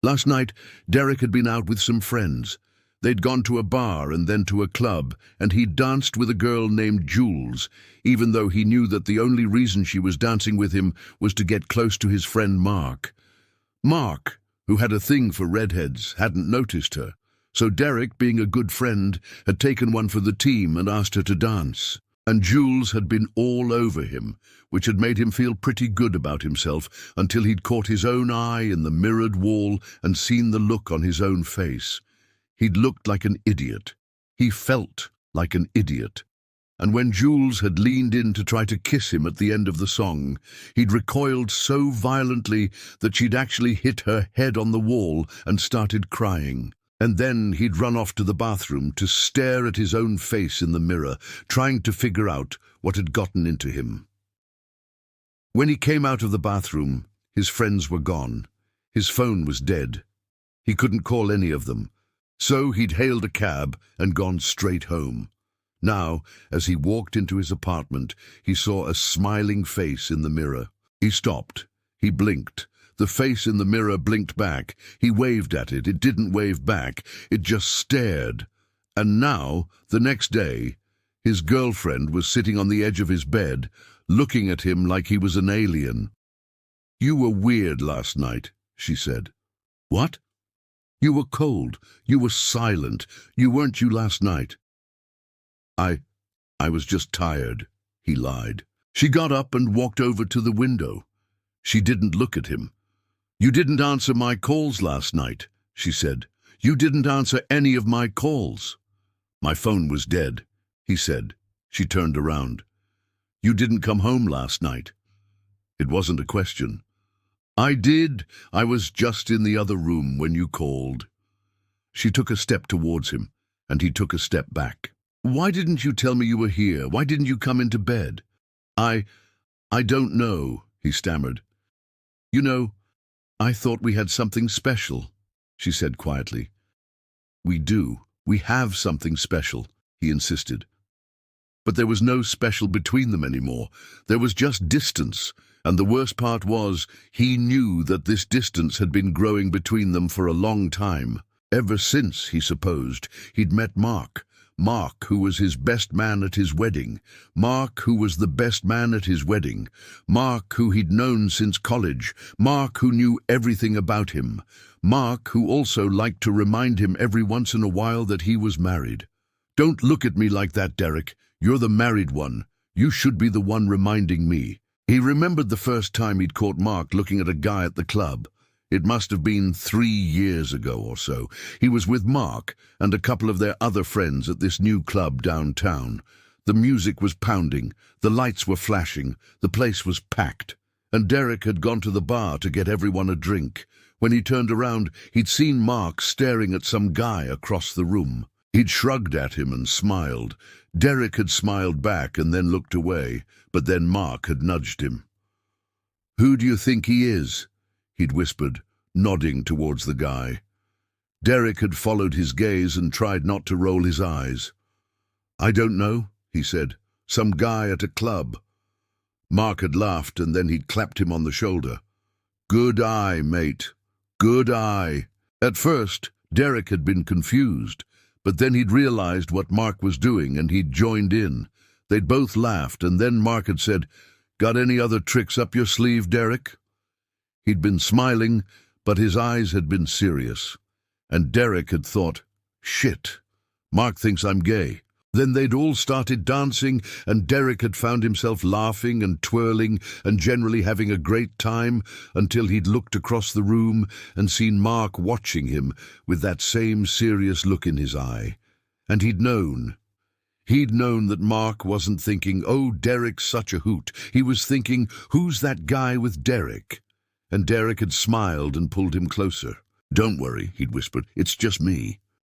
Last night, Derek had been out with some friends. They'd gone to a bar and then to a club, and he'd danced with a girl named Jules, even though he knew that the only reason she was dancing with him was to get close to his friend Mark. Mark, who had a thing for redheads, hadn't noticed her, so Derek, being a good friend, had taken one for the team and asked her to dance. And Jules had been all over him, which had made him feel pretty good about himself until he'd caught his own eye in the mirrored wall and seen the look on his own face. He'd looked like an idiot. He felt like an idiot. And when Jules had leaned in to try to kiss him at the end of the song, he'd recoiled so violently that she'd actually hit her head on the wall and started crying. And then he'd run off to the bathroom to stare at his own face in the mirror, trying to figure out what had gotten into him. When he came out of the bathroom, his friends were gone. His phone was dead. He couldn't call any of them. So he'd hailed a cab and gone straight home. Now, as he walked into his apartment, he saw a smiling face in the mirror. He stopped. He blinked. The face in the mirror blinked back. He waved at it. It didn't wave back. It just stared. And now, the next day, his girlfriend was sitting on the edge of his bed, looking at him like he was an alien. "You were weird last night," she said. "What?" "You were cold. You were silent. You weren't you last night." I was just tired," he lied. She got up and walked over to the window. She didn't look at him. "You didn't answer my calls last night," she said. "You didn't answer any of my calls." "My phone was dead," he said. She turned around. "You didn't come home last night." It wasn't a question. "I did. I was just in the other room when you called." She took a step towards him, and he took a step back. "Why didn't you tell me you were here? Why didn't you come into bed?" I don't know," he stammered. "You know, I thought we had something special," she said quietly. "We do. We have something special," he insisted. But there was no special between them anymore. There was just distance, and the worst part was he knew that this distance had been growing between them for a long time. Ever since, he supposed, he'd met Mark. Mark, who was his best man at his wedding. Mark, who was the best man at his wedding. Mark, who he'd known since college. Mark, who knew everything about him. Mark, who also liked to remind him every once in a while that he was married. "Don't look at me like that, Derek. You're the married one. You should be the one reminding me." He remembered the first time he'd caught Mark looking at a guy at the club. It must have been 3 years ago or so. He was with Mark and a couple of their other friends at this new club downtown. The music was pounding, the lights were flashing, the place was packed, and Derek had gone to the bar to get everyone a drink. When he turned around, he'd seen Mark staring at some guy across the room. He'd shrugged at him and smiled. Derek had smiled back and then looked away, but then Mark had nudged him. "Who do you think he is?" he'd whispered, nodding towards the guy. Derek had followed his gaze and tried not to roll his eyes. "I don't know," he said. "Some guy at a club." Mark had laughed, and then he'd clapped him on the shoulder. "Good eye, mate. Good eye." At first, Derek had been confused, but then he'd realized what Mark was doing and he'd joined in. They'd both laughed, and then Mark had said, "Got any other tricks up your sleeve, Derek?" He'd been smiling, but his eyes had been serious. And Derek had thought, "Shit, Mark thinks I'm gay." Then they'd all started dancing, and Derek had found himself laughing and twirling and generally having a great time until he'd looked across the room and seen Mark watching him with that same serious look in his eye. And he'd known that Mark wasn't thinking, "Oh, Derek's such a hoot." He was thinking, "Who's that guy with Derek?" And Derek had smiled and pulled him closer. "Don't worry," he'd whispered. "It's just me."